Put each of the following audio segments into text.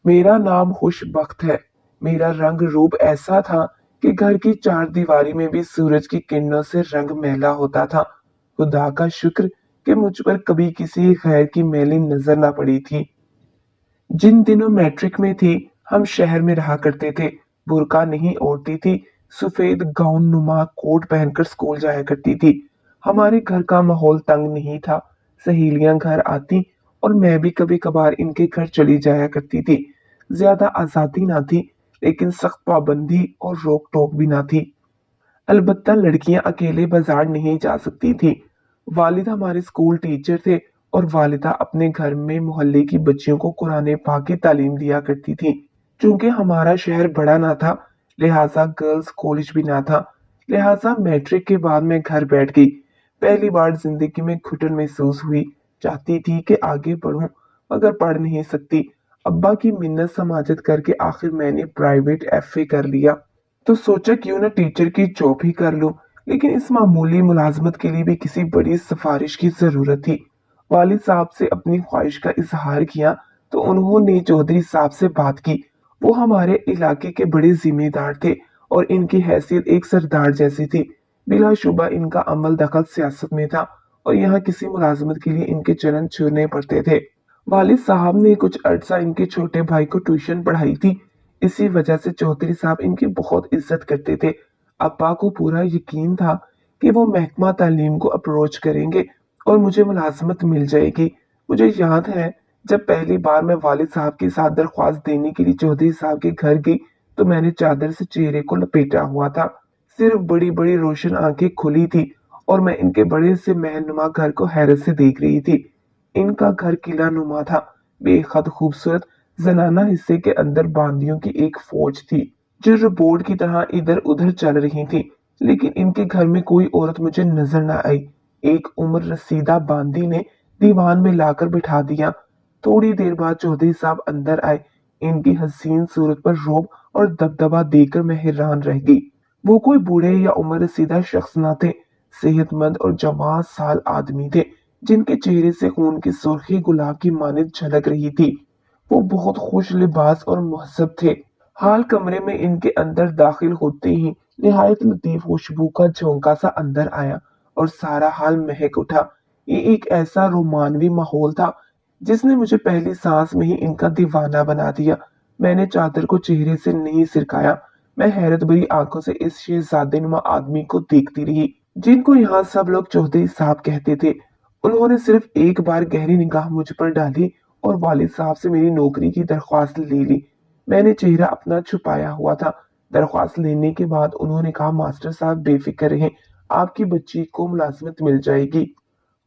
मेरा नाम खुशबख्त है। मेरा रंग रूप ऐसा था कि घर की चार दीवारी में भी सूरज की किरणों से रंग मैला होता था। खुदा का शुक्र कि मुझ पर कभी किसी खैर की मैली नजर ना पड़ी थी। जिन दिनों मैट्रिक में थी, हम शहर में रहा करते थे। बुर्का नहीं ओढ़ती थी, सफेद गाउन नुमा कोट पहनकर स्कूल जाया करती थी। हमारे घर का माहौल तंग नहीं था। सहेलियां घर आती और मैं भी कभी कभार इनके घर चली जाया करती थी। ज्यादा आजादी ना थी, लेकिन सख्त पाबंदी और रोक टोक भी ना थी। अलबत्ता लड़कियां अकेले बाजार नहीं जा सकती थी। वालिद हमारे स्कूल टीचर थे और वालिदा अपने घर में मोहल्ले की बच्चियों को कुरान पाक की तालीम दिया करती थी। चूंकि हमारा शहर बड़ा ना था, लिहाजा गर्ल्स कॉलेज भी ना था। लिहाजा मैट्रिक के बाद मैं घर बैठ गई। पहली बार जिंदगी में घुटन महसूस हुई। चाहती थी कि आगे बढ़ूं, मगर पढ़ नहीं सकती। अब्बा की मिन्नत समाजत करके आखिर मैंने प्राइवेट एफए कर लिया। तो सोचा क्यों ना टीचर की जॉब ही कर लूं, लेकिन इस मामूली मुलाजमत के लिए भी किसी बड़ी सिफारिश की जरूरत थी। वालिद साहब से अपनी ख्वाहिश का इजहार किया तो उन्होंने चौधरी साहब से बात की। वो हमारे इलाके के बड़े जिम्मेदार थे और इनकी हैसियत एक सरदार जैसी थी। बिलाशुबा इनका अमल दखल सियासत में था और यहाँ किसी मुलाजमत के लिए इनके चरण छूने पड़ते थे। वालिद साहब ने कुछ अरसा इनके छोटे भाई को ट्यूशन पढ़ाई थी। इसी वजह से चौधरी साहब इनकी बहुत इज्जत करते थे। अब्बा को पूरा यकीन था कि वो महकमा तालीम को अप्रोच करेंगे और मुझे मुलाजमत मिल जाएगी। मुझे याद है, जब पहली बार मैं वालिद साहब के साथ दरख्वास्त देने के लिए चौधरी साहब के घर गई तो मैंने चादर से चेहरे को लपेटा हुआ था। सिर्फ बड़ी बड़ी रोशन आंखें खुली थी और मैं इनके बड़े से महनुमा घर को हैरत से देख रही थी। इनका घर किला नुमा था, बेहद खूबसूरत। जनाना हिस्से के अंदर बांदियों की एक फौज थी जो रोबोट की तरह इधर उधर चल रही थी। लेकिन इनके घर में कोई औरत मुझे नजर न आई। एक उम्र रसीदा बांदी ने दीवान में लाकर बिठा दिया। थोड़ी देर बाद चौधरी साहब अंदर आए। इनकी हसीन सूरत पर रौब और दबदबा देखकर मैं हैरान रह गई। वो कोई बूढ़े या उम्र रसीदा शख्स न थे, सेहतमंद और जवान साल आदमी थे जिनके चेहरे से खून की सुर्खी गुलाब की मानिंद झलक रही थी। वो बहुत खुश लिबास और मुहज्जब थे। हाल कमरे में इनके अंदर दाखिल होते ही निहायत लतीफ खुशबू का झोंका सा अंदर आया और सारा हाल महक उठा। ये एक ऐसा रोमानवी माहौल था जिसने मुझे पहली सांस में ही इनका दीवाना बना दिया। मैंने चादर को चेहरे से नहीं सिरकाया। मैं हैरत भरी आंखों से इस शहजादे नुमा आदमी को देखती रही जिनको यहाँ सब लोग चौधरी साहब कहते थे। उन्होंने सिर्फ एक बार गहरी निगाह मुझ पर डाली और वालिद साहब से मेरी नौकरी की दरख्वास्त ले ली। मैंने चेहरा अपना छुपाया हुआ था। दरख्वास्त लेने के बाद उन्होंने कहा, मास्टर साहब बेफिक्र रहें, आपकी बच्ची को मुलाजमत मिल जाएगी।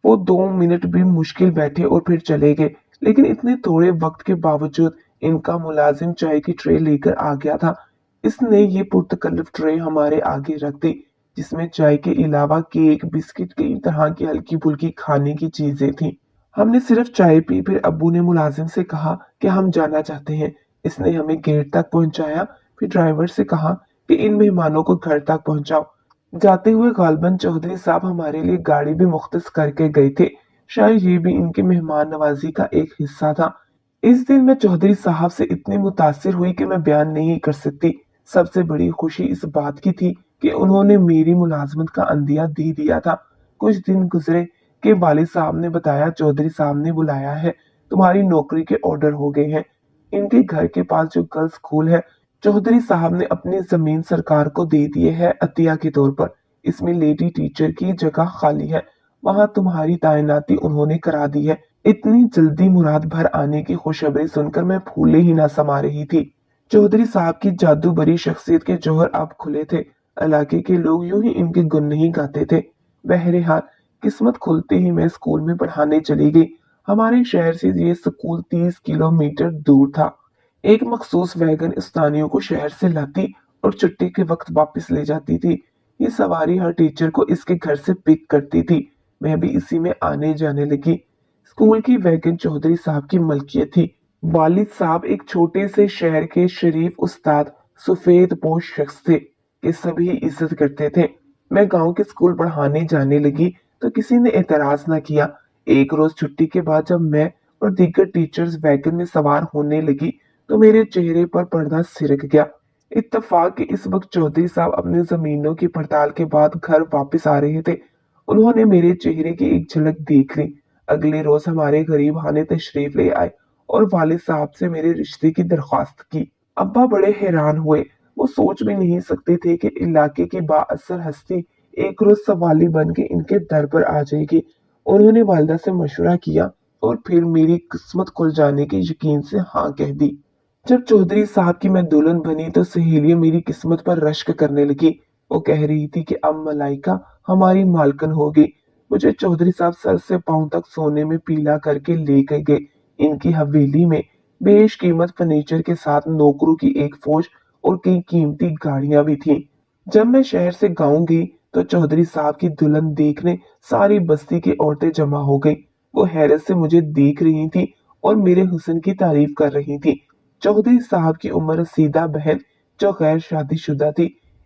वो 2 मिनट भी मुश्किल बैठे और फिर चले गए। लेकिन इतने थोड़े वक्त के बावजूद इनका मुलाजिम चाय की ट्रे लेकर आ गया था। इसने ये पुरतकल्लफ ट्रे हमारे आगे रख दी, जिसमें चाय के अलावा केक, बिस्किट, कई तरह की हल्की फुल्की खाने की चीजें थी। हमने सिर्फ चाय पी। फिर अब्बू ने मुलाजिम से कहा कि हम जाना चाहते हैं। इसने हमें गेट तक पहुंचाया, फिर ड्राइवर से कहा कि इन मेहमानों को घर तक पहुंचाओ। जाते हुए गालबन चौधरी साहब हमारे लिए गाड़ी भी मुख्तस करके गए थे। शायद ये भी इनकी मेहमान नवाजी का एक हिस्सा था। इस दिन मैं चौधरी साहब से इतनी मुतासिर हुई कि मैं बयान नहीं कर सकती। सबसे बड़ी खुशी इस बात की थी कि उन्होंने मेरी मुलाजमत का अंदिया दे दिया था। कुछ दिन गुजरे के वालिद साहब ने बताया, चौधरी साहब ने बुलाया है, तुम्हारी नौकरी के ऑर्डर हो गए हैं। इनके घर के पास जो गर्ल्स स्कूल है, चौधरी साहब ने अपनी जमीन सरकार को दे दिए है अतिया के तौर पर। इसमें लेडी टीचर की जगह खाली है, वहां तुम्हारी तैनाती उन्होंने करा दी है। इतनी जल्दी मुराद भर आने की खुशखबरी सुनकर मैं फूले ही ना समा रही थी। चौधरी साहब की जादू भरी शख्सियत के जौहर अब खुले थे। इलाके के लोग यूं ही इनके गुण नहीं गाते थे। बहरहाल किस्मत खुलते ही मैं स्कूल में पढ़ाने चली गई। हमारे शहर से ये स्कूल 30 किलोमीटर दूर था। एक मखसूस वैगन स्थानियों को शहर से लाती और छुट्टी के वक्त वापस ले जाती थी। ये सवारी हर टीचर को इसके घर से पिक करती थी। मैं भी इसी में आने जाने लगी। स्कूल की वैगन चौधरी साहब की मलकियत थी। वालिद साहब एक छोटे से शहर के शरीफ उस्ताद, सफेद पोश शख्स थे कि सभी इज्जत करते थे। मैं गांव के स्कूल पढ़ाने जाने लगी तो किसी ने एतराज न किया। एक रोज छुट्टी के बाद जब मैं और दीगर टीचर्स वैगन में सवार होने लगी तो मेरे चेहरे पर पर्दा सिरक गया। इत्तेफाक कि इस वक्त चौधरी साहब अपनी जमीनों की पड़ताल के बाद घर वापस आ रहे थे। उन्होंने मेरे चेहरे की एक झलक देख ली। अगले रोज हमारे गरीब खाने तशरीफ ले आए और वालिद साहब से मेरे रिश्ते की दरख्वास्त की। अब्बा बड़े हैरान हुए। वो सोच भी नहीं सकते थे कि इलाके की बाअसर हस्ती एक रोज सवाली बन के इनके दर पर आ जाएगी। उन्होंने वालिदा से मशवरा किया और फिर मेरी किस्मत खुल जाने के यकीन से हाँ कह दी। जब चौधरी साहब की मैं दुल्हन बनी तो सहेलियां मेरी किस्मत पर रश्क करने लगी। वो कह रही थी कि अब मलाइका हमारी मालकन होगी। मुझे चौधरी साहब सर से पांव तक सोने में पीला करके ले गए। इनकी हवेली में बेशकीमत फर्नीचर के साथ नौकरों की एक फौज और कई कीमती गाड़ियां भी थीं। जब मैं शहर से गांव गई तो चौधरी साहब की दुल्हन देखने सारी बस्ती की औरतें जमा हो गई। वो हैरत से मुझे देख रही थी और मेरे हुस्न की तारीफ कर रही थी। चौधरी साहब की उम्र सीधा बहन जो गैर शादीशुदा थी,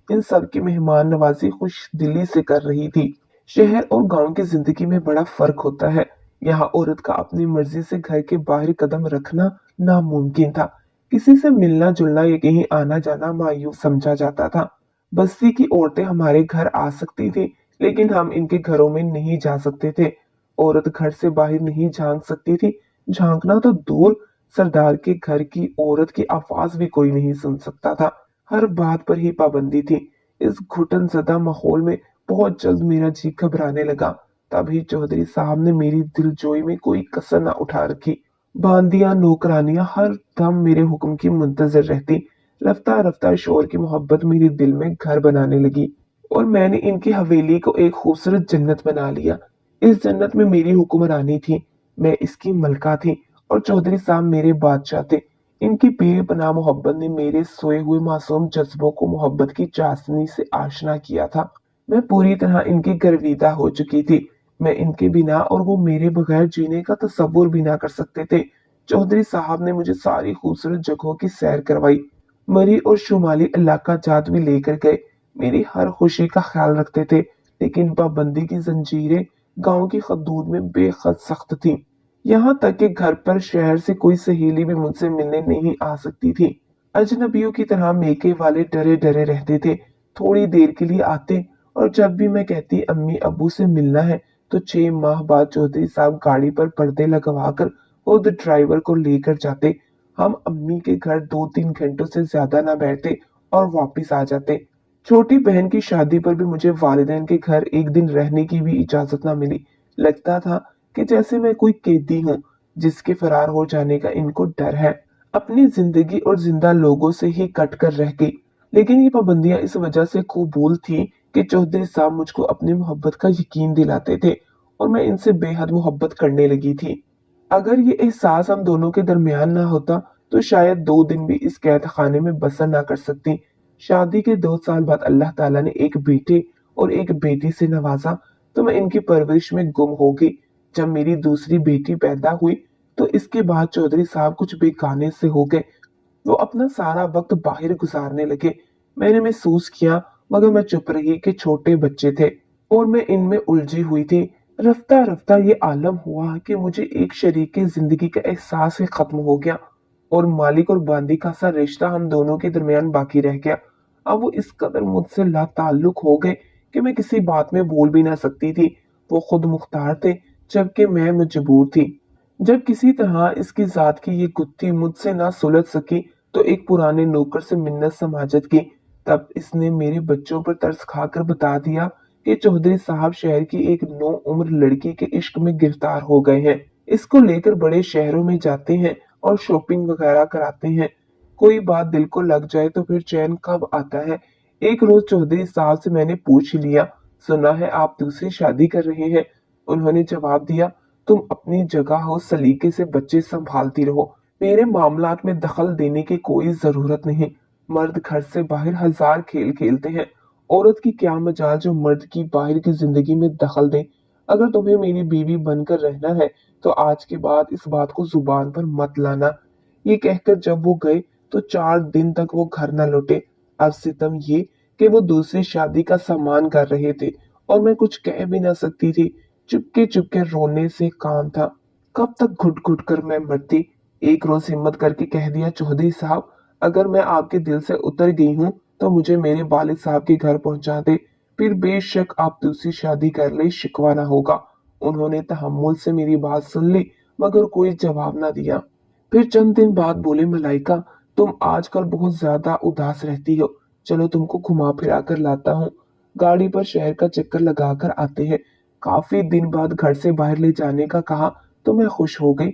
इन सब की मेहमान नवाजी खुश दिली से कर रही थी। शहर और गांव की जिंदगी में बड़ा फर्क होता है। यहाँ औरत का अपनी मर्जी से घर के बाहर कदम रखना नामुमकिन था। किसी से मिलना जुलना या कहीं आना जाना मायूस समझा जाता था। बस्ती की औरतें हमारे घर आ सकती थी, लेकिन हम इनके घरों में नहीं जा सकते थे। औरत घर से बाहर नहीं झांक सकती थी। झांकना तो दूर, सरदार के घर की औरत की आवाज भी कोई नहीं सुन सकता था। हर बात पर ही पाबंदी थी। इस घुटन ज़दा माहौल में बहुत जल्द मेरा जी घबराने लगा। तभी चौधरी साहब ने मेरी दिलजोई में कोई कसर न उठा रखी। बांदियां नौकरानियां हर दम मेरे हुक्म की मुंतजर रहती। रफ्ता रफ्ता शोर की मोहब्बत मेरे दिल में घर बनाने लगी और मैंने इनकी हवेली को एक खूबसूरत जन्नत बना लिया। इस जन्नत में मेरी हुक्मरानी थी। मैं इसकी मलका थी और चौधरी साहब मेरे बादशाह थे। इनकी बेपनाह मोहब्बत ने मेरे सोए हुए मासूम जज्बों को मोहब्बत की चाशनी से आशना किया था। मैं पूरी तरह इनकी गर्विदा हो चुकी थी। मैं इनके बिना और वो मेरे बगैर जीने का तसव्वुर भी ना कर सकते थे। चौधरी साहब ने मुझे सारी खूबसूरत जगहों की सैर करवाई। मरी और शुमाली इलाका जात भी लेकर गए। मेरी हर खुशी का ख्याल रखते थे, लेकिन पाबंदी की जंजीरें गांव की हदूद में बेहद सख्त थी। यहाँ तक कि घर पर शहर से कोई सहेली भी मुझसे मिलने नहीं आ सकती थी। अजनबियों की तरह मेके वाले डरे डरे रहते थे। थोड़ी देर के लिए आते और जब भी मैं कहती अम्मी अब्बू से मिलना है तो 6 माह बाद चौधरी साहब गाड़ी पर पर्दे लगवाकर खुद ड्राइवर को लेकर जाते। हम अम्मी के घर 2-3 घंटों से ज्यादा ना बैठते और वापिस आ जाते। छोटी बहन की शादी पर भी मुझे वालिदैन के घर एक दिन रहने की भी इजाजत ना मिली। लगता था कि जैसे मैं कोई कैदी हूँ जिसके फरार हो जाने का इनको डर है। अपनी जिंदगी और जिंदा लोगों से ही कट कर रह गई। लेकिन ये पाबंदियां इस वजह से कबूल थी कि चौधरी साहब मुझको अपनी मोहब्बत का यकीन दिलाते थे और मैं इनसे बेहद मोहब्बत करने लगी थी। अगर ये एहसास हम दोनों के दरमियान ना होता तो शायद 2 दिन भी इस कैद खाने में बसर ना कर सकती। शादी के 2 साल बाद अल्लाह ताला ने एक बेटे और एक बेटी से नवाजा तो मैं इनकी परवरिश में गुम हो गई। जब मेरी दूसरी बेटी पैदा हुई तो इसके बाद चौधरी साहब कुछ बेगाने से हो गए। वो अपना सारा वक्त बाहर गुजारने लगे। मैंने महसूस किया, मगर मैं चुप रही कि छोटे बच्चे थे और मैं इनमें उलझी हुई थी। रफ्ता रफ्ता ये आलम हुआ कि मुझे एक शरीक जिंदगी का एहसास ही खत्म हो गया और मालिक और बांदी का सा रिश्ता हम दोनों के दरमियान बाकी रह गया। अब वो इस कदर मुझसे लाताल्लुक हो गए कि मैं किसी बात में बोल भी ना सकती थी। वो खुद मुख्तार थे जबकि मैं मजबूर थी। जब किसी तरह इसकी जात की ये गुत्थी मुझसे ना सुलझ सकी तो एक पुराने नौकर से मिन्नत समाजत की। तब इसने मेरे बच्चों पर तरस खाकर बता दिया कि चौधरी साहब शहर की एक नौ उम्र लड़की के इश्क में गिरफ्तार हो गए हैं। इसको लेकर बड़े शहरों में जाते हैं और शॉपिंग वगैरह कराते हैं। कोई बात दिल को लग जाए तो फिर चैन कब आता है। एक रोज चौधरी साहब से मैंने पूछ लिया, सुना है आप दूसरी शादी कर रहे हैं। उन्होंने जवाब दिया, तुम अपनी जगह हो, सलीके से बच्चे संभालती रहो। मेरे मामलात में दखल देने की कोई जरूरत नहीं। मर्द घर से बाहर हजार खेल खेलते हैं। औरत की क्या मजाल जो मर्द की बाहर की जिंदगी में दखल दे। अगर तुम्हें मेरी बीवी बनकर रहना है तो आज के बाद इस बात को जुबान पर मत लाना। ये कहकर जब वो गए तो 4 दिन तक वो घर न लौटे। अब सितम ये कि वो दूसरी शादी का सामान कर रहे थे और मैं कुछ कह भी ना सकती थी। चुपके चुपके रोने से काम था। कब तक घुट घुट कर मैं मरती। एक रोज हिम्मत करके कह दिया, चौधरी साहब अगर मैं आपके दिल से उतर गई हूँ तो मुझे मेरे वालिद साहब के घर पहुंचा दे, फिर बेशक आप दूसरी शादी कर ले, शिकवा ना होगा। उन्होंने तहम्मुल से मेरी बात सुन ली मगर कोई जवाब ना दिया। फिर चंद दिन बाद बोले, मलाइका तुम आजकल बहुत ज्यादा उदास रहती हो, चलो तुमको घुमा फिरा कर लाता हूँ। गाड़ी पर शहर का चक्कर लगाकर आते हैं। काफी दिन बाद घर से बाहर ले जाने का कहा तो मैं खुश हो गई।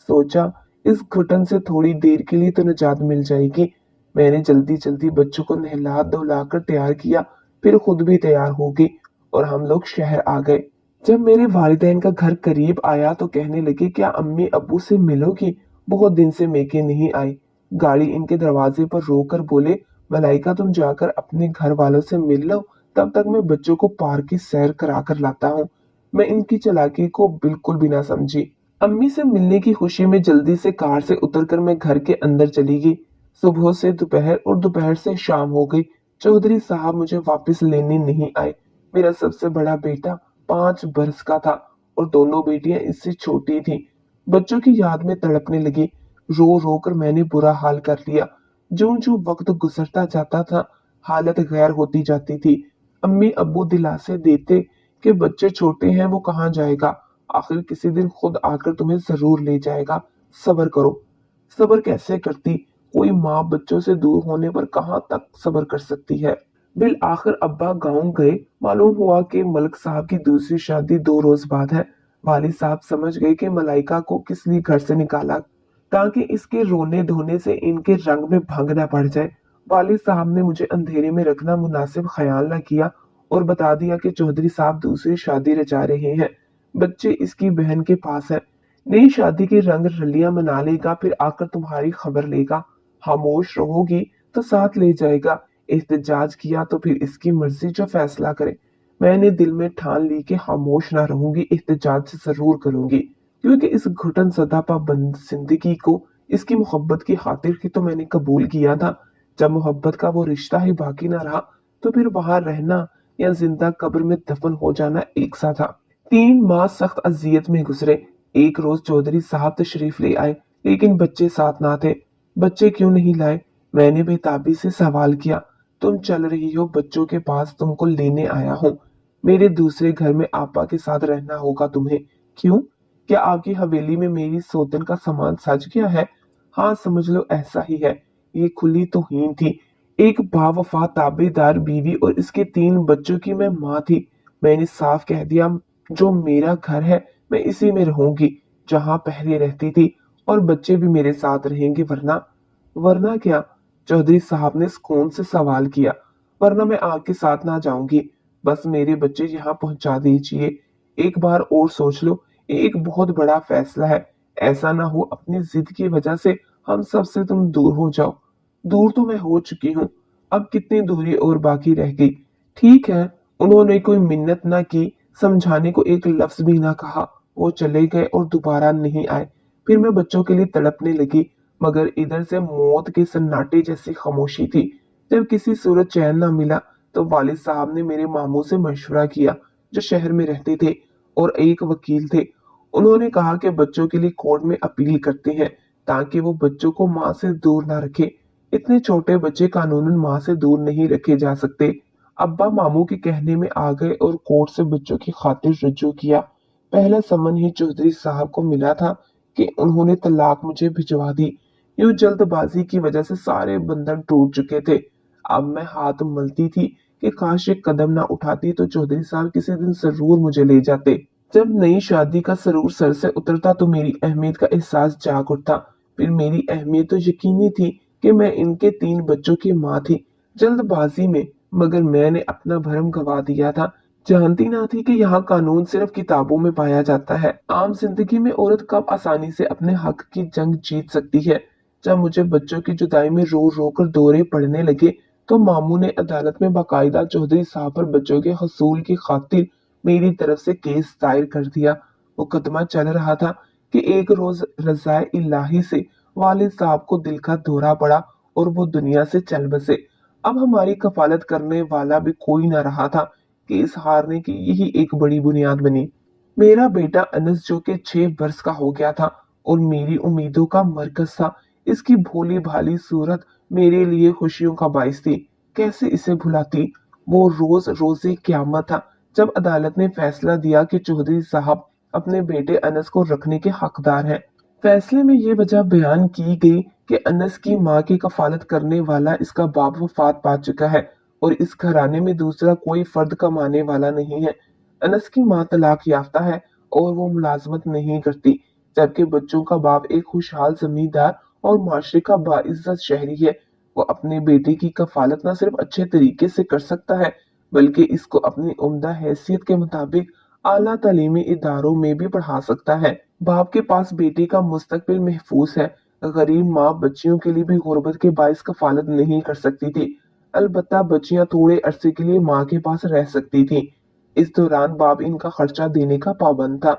सोचा इस घुटन से थोड़ी देर के लिए तो निजात मिल जाएगी। मैंने जल्दी जल्दी बच्चों को नहला धुलाकर तैयार किया, फिर खुद भी तैयार हो गई और हम लोग शहर आ गए। जब मेरे वालिदैन का घर करीब आया तो कहने लगे, क्या अम्मी अब्बू से मिलोगी, बहुत दिन से मेके नहीं आई। गाड़ी इनके दरवाजे पर रोक कर बोले, मलाइका तुम जाकर अपने घर वालों से मिल लो, तब तक मैं बच्चों को पार्क की सैर करा कर लाता हूँ। मैं इनकी चालाकी को बिल्कुल भी ना समझी। अम्मी से मिलने की खुशी में जल्दी से कार से उतरकर मैं घर के अंदर चली गई। सुबह से दोपहर और दोपहर से शाम हो गई। चौधरी साहब मुझे वापस लेने नहीं आए। मेरा सबसे बड़ा बेटा 5 बरस का था और दोनों बेटियां इससे छोटी थी। बच्चों की याद में तड़पने लगी। रो रो कर मैंने बुरा हाल कर लिया। जो जो वक्त गुजरता जाता था हालत गैर होती जाती थी। अम्मी अब्बू दिलासे देते कि बच्चे छोटे हैं, वो कहाँ जाएगा, आखिर किसी दिन खुद आकर तुम्हें जरूर ले जाएगा, सब्र करो। सब्र कैसे करती, कोई माँ बच्चों से दूर होने पर कहाँ तक सब्र कर सकती है। बिल आखिर अब्बा गांव गए। मालूम हुआ कि मलिक साहब की दूसरी शादी 2 रोज बाद है। वालिद साहब समझ गए कि मलाइका को किस लिए घर से निकाला, ताकि इसके रोने धोने से इनके रंग में भंग न पड़ जाए। वालिद साहब ने मुझे अंधेरे में रखना मुनासिब ख्याल न किया और बता दिया कि चौधरी साहब दूसरी शादी रचा रहे हैं, बच्चे इसकी बहन के पास है। नई शादी के रंग रलियां मना लेगा, फिर आकर तुम्हारी खबर लेगा। खामोश रहोगी तो साथ ले जाएगा, एहतजाज किया तो फिर इसकी मर्जी, जो फैसला करे। मैंने दिल में ठान ली कि खामोश ना रहूंगी, एहतजाज जरूर करूंगी, क्योंकि इस घुटन सदा पाबंद जिंदगी को इसकी मोहब्बत की खातिर ही तो मैंने कबूल किया था। जब मोहब्बत का वो रिश्ता ही बाकी ना रहा तो फिर वहां रहना या जिंदा कब्र में दफन हो जाना एक सा था। 3 माह सख्त अजियत में गुजरे। एक रोज चौधरी साहब तशरीफ ले आए, लेकिन बच्चे साथ ना थे। बच्चे क्यों नहीं लाए, मैंने बेताबी से सवाल किया। तुम चल रही हो बच्चों के पास, तुमको लेने आया हूँ। मेरे दूसरे घर में आपा के साथ रहना होगा तुम्हें। क्यों, क्या आपकी हवेली में मेरी सौतन का सामान सज गया है? हाँ समझ लो ऐसा ही है। ये खुली तौहीन थी। एक बावफा ताबेदार बीवी और इसके 3 बच्चों की मैं माँ थी। मैंने साफ कह दिया, जो मेरा घर है मैं इसी में रहूंगी जहां पहले रहती थी, और बच्चे भी मेरे साथ रहेंगे। वरना? वरना क्या? चौधरी साहब ने सुकून से सवाल किया। वरना मैं आपके साथ ना जाऊंगी, बस मेरे बच्चे यहाँ पहुंचा दीजिए। एक बार और सोच लो, ये एक बहुत बड़ा फैसला है। ऐसा ना हो अपनी जिद की वजह से हम सब से तुम दूर हो जाओ। दूर तो मैं हो चुकी हूँ, अब कितनी दूरी और बाकी रह गई। ठीक है, उन्होंने कोई मिन्नत ना की, समझाने को एक लफ्ज भी ना कहा। वो चले गए और दोबारा नहीं आए। फिर मैं बच्चों के लिए तड़पने लगी, मगर इधर से मौत के सन्नाटे जैसी खामोशी थी। जब किसी सूरत चैन ना मिला तो वालिद साहब ने मेरे मामू से मशवरा किया, जो शहर में रहते थे और एक वकील थे। उन्होंने कहा कि बच्चों के लिए कोर्ट में अपील करते हैं, ताकि वो बच्चों को माँ से दूर ना रखे। इतने छोटे बच्चे कानूनन माँ से दूर नहीं रखे जा सकते। अब्बा मामू के कहने में आ गए और कोर्ट से बच्चों की खातिर रजू किया। पहला समन ही चौधरी साहब को मिला था कि उन्होंने तलाक मुझे भिजवा दी। यूं जल्दबाजी की वजह से सारे बंधन टूट चुके थे। अब मैं हाथ मलती थी कि काश एक कदम ना उठाती तो चौधरी साहब किसी दिन जरूर मुझे ले जाते। जब नई शादी का सरूर सर से उतरता तो मेरी अहमियत का एहसास जाग उठता। फिर मेरी अहमियत तो यकीनी थी कि मैं इनके 3 बच्चों की माँ थी। जल्दबाजी में मगर मैंने अपना भरम गवा दिया था। जानती ना थी कि यहाँ कानून सिर्फ किताबों में पाया जाता है। आम जिंदगी में औरत कब आसानी से अपने हक की जंग जीत सकती है। जब मुझे बच्चों की जुदाई में रो रो कर दौरे पड़ने लगे तो मामू ने अदालत में बाकायदा चौधरी साहब पर बच्चों के हसूल की खातिर मेरी तरफ से केस दायर कर दिया। मुकदमा चल रहा था कि एक रोज रज़ाए इलाही से वालिद साहब को दिल का दौरा पड़ा और वो दुनिया से चल बसे। अब हमारी कफालत करने वाला भी कोई न रहा था। केस हारने की यही एक बड़ी बुनियाद बनी। मेरा बेटा अनस, जो कि 6 वर्ष का हो गया था, और मेरी उम्मीदों का मरकज था। इसकी भोली भाली सूरत मेरे लिए खुशियों का बाइस थी। कैसे इसे भुलाती? वो रोज रोजे क़यामत था जब अदालत ने फैसला दिया कि चौधरी साहब अपने बेटे अनस को रखने के हकदार हैं। फैसले में ये वजह बयान की गई कि अनस की मां की कफालत करने वाला इसका बाप वफात पा चुका है और इस घराने में दूसरा कोई फर्द कमाने वाला नहीं है। अनस की मां तलाक याफ्ता है और वो मुलाजमत नहीं करती, जबकि बच्चों का बाप एक खुशहाल जमींदार और माशरे का बाइज्जत शहरी है। वो अपने बेटे की कफालत न सिर्फ अच्छे तरीके से कर सकता है, बल्कि इसको अपनी उम्दा हैसियत के मुताबिक आला तालीमी इदारों में भी पढ़ा सकता है। बाप के पास बेटे का मुस्तकबिल महफूज है। गरीब माँ बच्चियों के लिए भी गुर्बत के बाइस कफालत नहीं कर सकती थी। अलबत्ता बच्चियां थोड़े अरसे के लिए माँ के पास रह सकती थी। इस दौरान बाप इनका खर्चा देने का पाबंद था।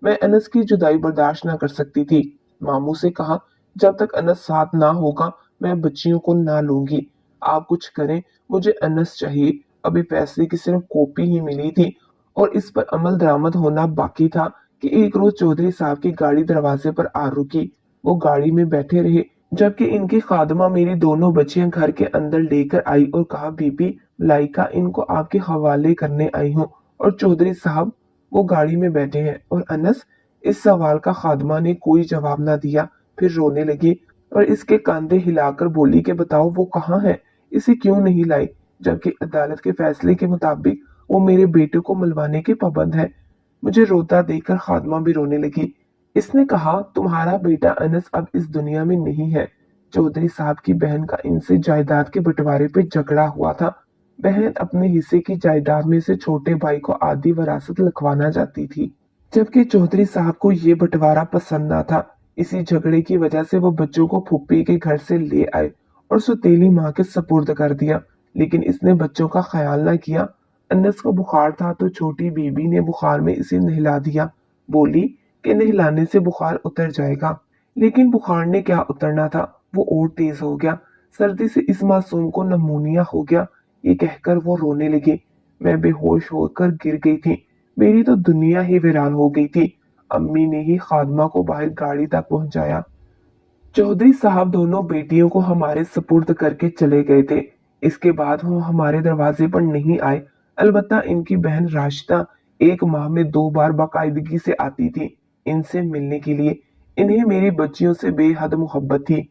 मैं अनस की जुदाई बर्दाश्त न कर सकती थी। मामू से कहा, जब तक अनस साथ ना होगा मैं बच्चियों को ना लूंगी। आप कुछ करें, मुझे अनस चाहिए। अभी फैसले की सिर्फ कॉपी ही मिली थी और इस पर अमल दरामद होना बाकी था कि एक रोज चौधरी साहब की गाड़ी दरवाजे पर आ रुकी। वो गाड़ी में बैठे रहे जबकि इनकी खादमा मेरी दोनों बच्चियां घर के अंदर लेकर आई और कहा, बीबी मलाइका इनको आपके हवाले करने आई हूँ। और चौधरी साहब वो गाड़ी में बैठे हैं। और अनस? इस सवाल का खादमा ने कोई जवाब ना दिया। फिर रोने लगी और इसके कंधे हिलाकर बोली कि बताओ वो कहाँ है, इसे क्यों नहीं लाई, जबकि अदालत के फैसले के मुताबिक वो मेरे बेटे को मिलवाने के पाबंद है। मुझे रोता देखकर खादमा भी रोने लगी। इसने कहा, तुम्हारा बेटा अनस अब इस दुनिया में नहीं है। चौधरी साहब की बहन का इनसे जायदाद के बंटवारे पे झगड़ा हुआ था। बहन अपने हिस्से की जायदाद में से छोटे भाई को आधी वरासत लिखवाना चाहती थी, जबकि चौधरी साहब को ये बंटवारा पसंद ना था। इसी झगड़े की वजह से वो बच्चों को फूफी के घर से ले आए और सौतेली माँ के सपुर्द कर दिया। लेकिन इसने बच्चों का ख्याल ना किया। अनस को बुखार था तो छोटी बीबी ने बुखार में इसे नहला दिया। बोली कि नहलाने से बुखार उतर जाएगा। लेकिन बुखार ने क्या उतरना था, वो और तेज हो गया। सर्दी से इस मासूम को नमूनिया हो गया। ये कहकर वो रोने लगी। मैं बेहोश होकर गिर गई थी। मेरी तो दुनिया ही वीरान हो गई थी। अम्मी ने ही खादमा को बाहर गाड़ी तक पहुंचाया। चौधरी साहब दोनों बेटियों को हमारे सुपुर्द करके चले गए थे। इसके बाद वो हमारे दरवाजे पर नहीं आए। अलबत्ता इनकी बहन राशिदा एक माह में 2 बार बाकायदगी से आती थी इनसे मिलने के लिए। इन्हें मेरी बच्चियों से बेहद मोहब्बत थी।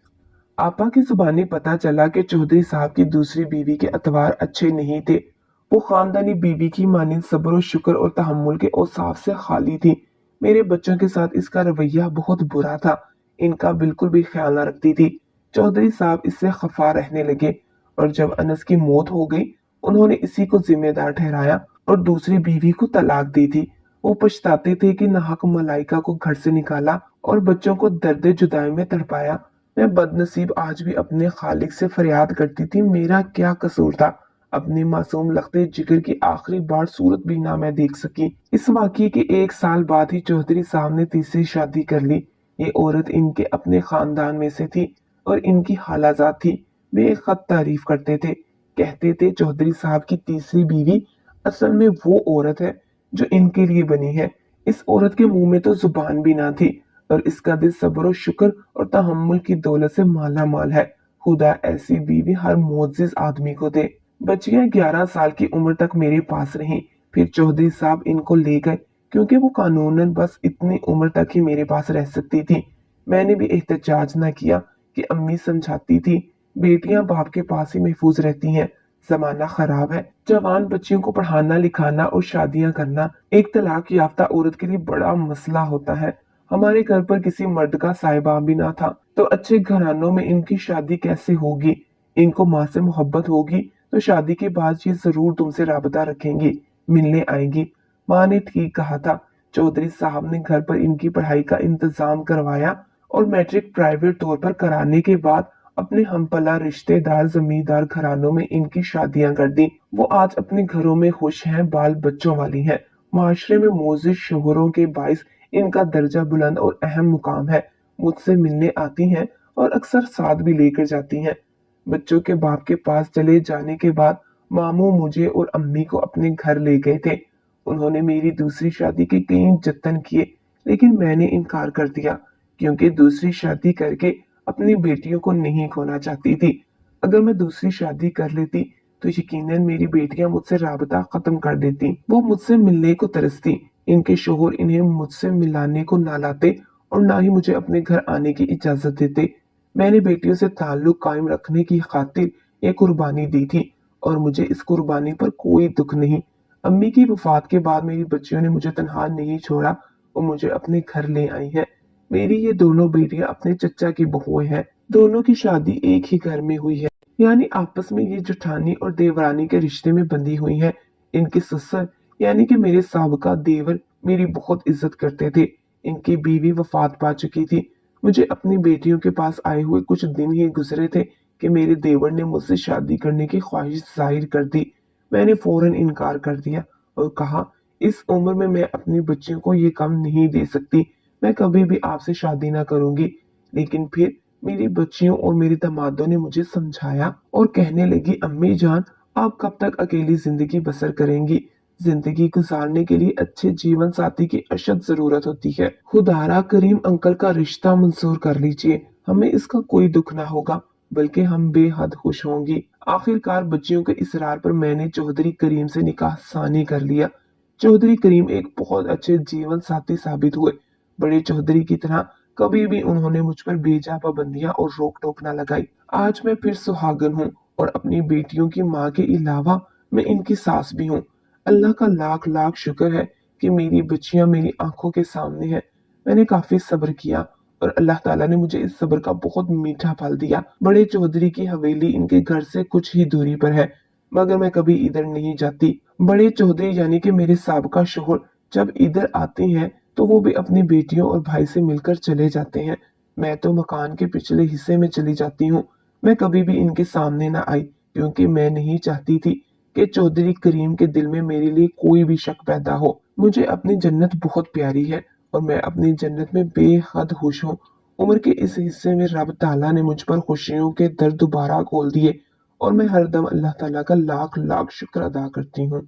आपा की जुबानी पता चला कि चौधरी साहब की दूसरी बीवी के अतवार अच्छे नहीं थे। वो खानदानी बीवी की मानिंद सब्र और शुक्र और तहम्मुल के औसाफ से खाली थी। मेरे बच्चों के साथ इसका रवैया बहुत बुरा था। इनका बिल्कुल भी ख्याल न रखती थी। चौधरी साहब इससे खफा रहने लगे और जब अनस की मौत हो गई उन्होंने इसी को जिम्मेदार ठहराया और दूसरी बीवी को तलाक दी थी। वो पछताते थे कि नाहक मलाइका को घर से निकाला और बच्चों को दर्द जुदाई में तड़पाया। मैं बदनसीब आज भी अपने खालिक से फरियाद करती थी, मेरा क्या कसूर था। अपनी मासूम लख्ते जिगर की आखिरी बार सूरत भी ना मैं देख सकी। इस वाकये के 1 साल बाद ही चौधरी साहब ने तीसरी शादी कर ली। ये औरत इनके अपने खानदान में से थी और इनकी खालाजाद थी। वे खत तारीफ करते थे, कहते थे चौधरी साहब की तीसरी बीवी असल में वो औरत है जो इनके लिए बनी है। इस औरत के मुंह में तो जुबान भी ना थी और इसका दिल सब्र और शुक्र और तहम्मुल की दौलत से माला माल है। खुदा ऐसी बीवी हर मोअज़्ज़िज़ आदमी को दे। बच्चियां 11 साल की उम्र तक मेरे पास रहीं। फिर चौधरी साहब इनको ले गए क्योंकि वो कानूनन बस इतनी उम्र तक ही मेरे पास रह सकती थी। मैंने भी एहतजाज न किया कि अम्मी समझाती थी, बेटियां बाप के पास ही महफूज रहती हैं। जमाना खराब है। जवान बच्चियों को पढ़ाना लिखाना और शादियां करना एक तलाक याफ्ता औरत के लिए बड़ा मसला होता है। हमारे घर पर किसी मर्द का साहिबा भी ना था तो अच्छे घरानों में इनकी शादी कैसे होगी। इनको माँ से मोहब्बत होगी तो शादी के बाद ये जरूर तुमसे राबता रखेंगी, मिलने आएंगी। माँ ने ठीक कहा था। चौधरी साहब ने घर पर इनकी पढ़ाई का इंतजाम करवाया और मैट्रिक प्राइवेट तौर पर कराने के बाद अपने हमपला रिश्तेदार जमींदार घरानों में इनकी शादियां कर दी। वो आज अपने घरों में खुश हैं, बाल बच्चों वाली हैं। माशरे में मोजिज शोहरों के बाइस इनका दर्जा बुलंद और अहम मुकाम है। मुझसे मिलने आती हैं और अक्सर साथ भी लेकर जाती हैं। बच्चों के बाप के पास चले जाने के बाद मामू मुझे और अम्मी को अपने घर ले गए थे। उन्होंने मेरी दूसरी शादी के कई जतन किए लेकिन मैंने इनकार कर दिया। क्योंकि दूसरी शादी करके अपनी बेटियों को नहीं खोना चाहती थी। अगर मैं दूसरी शादी कर लेती तो यकीनन मेरी बेटियां मुझसे राबता खत्म कर देती। वो मुझसे मिलने को तरसती। इनके शोहर इन्हें मुझसे मिलाने को ना लाते और ना ही मुझे अपने घर आने की इजाजत देते। मैंने बेटियों से ताल्लुक कायम रखने की खातिर ये कुर्बानी दी थी और मुझे इस कुर्बानी पर कोई दुख नहीं। अम्मी की वफात के बाद मेरी बच्चियों ने मुझे तनहा नहीं छोड़ा और मुझे अपने घर ले आई हैं। मेरी ये दोनों बेटियां अपने चचा की बहुएं हैं। दोनों की शादी एक ही घर में हुई है, यानी आपस में ये जेठानी और देवरानी के रिश्ते में बंधी हुई हैं। इनके ससुर यानी कि मेरे साबका देवर मेरी बहुत इज्जत करते थे। इनकी बीवी वफात पा चुकी थी। मुझे अपनी बेटियों के पास आए हुए कुछ दिन ही गुजरे थे कि मेरे देवर ने मुझसे शादी करने की ख्वाहिश जाहिर कर दी। मैंने फौरन इनकार कर दिया और कहा, इस उम्र में मैं अपनी बच्चियों को ये काम नहीं दे सकती। मैं कभी भी आपसे शादी ना करूंगी। लेकिन फिर मेरी बच्चियों और मेरे दामादों ने मुझे समझाया और कहने लगी, अम्मी जान, आप कब तक अकेली जिंदगी बसर करेंगी? जिंदगी गुजारने के लिए अच्छे जीवन साथी की अशद जरूरत होती है। खुदारा करीम अंकल का रिश्ता मंजूर कर लीजिए। हमें इसका कोई दुख ना होगा, बल्कि हम बेहद खुश होंगी। आखिरकार बच्चियों के इसरार पर मैंने चौधरी करीम से निकाह सानी कर लिया। चौधरी करीम एक बहुत अच्छे जीवन साथी साबित हुए। बड़े चौधरी की तरह कभी भी उन्होंने मुझ पर बेजा पाबंदियां और रोक टोक न लगाई। आज मैं फिर सुहागन हूँ और अपनी बेटियों की माँ के अलावा मैं इनकी सास भी हूँ। अल्लाह का लाख लाख शुक्र है कि मेरी बच्चियां मेरी आंखों के सामने हैं। मैंने काफी सब्र किया और अल्लाह ताला ने मुझे इस सब्र का बहुत मीठा फल दिया। बड़े चौधरी की हवेली इनके घर से कुछ ही दूरी पर है, मगर मैं कभी इधर नहीं जाती। बड़े चौधरी यानी कि मेरे साबका शोहर जब इधर आते हैं तो वो भी अपनी बेटियों और भाई से मिलकर चले जाते हैं। मैं तो मकान के पिछले हिस्से में चली जाती हूँ। मैं कभी भी इनके सामने ना आई, क्योंकि मैं नहीं चाहती थी कि चौधरी करीम के दिल में मेरे लिए कोई भी शक पैदा हो। मुझे अपनी जन्नत बहुत प्यारी है और मैं अपनी जन्नत में बेहद खुश हूँ। उम्र के इस हिस्से में रब ताला ने मुझ पर खुशियों के दर दोबारा खोल दिए और मैं हरदम अल्लाह ताला का लाख लाख शुक्र अदा करती हूँ।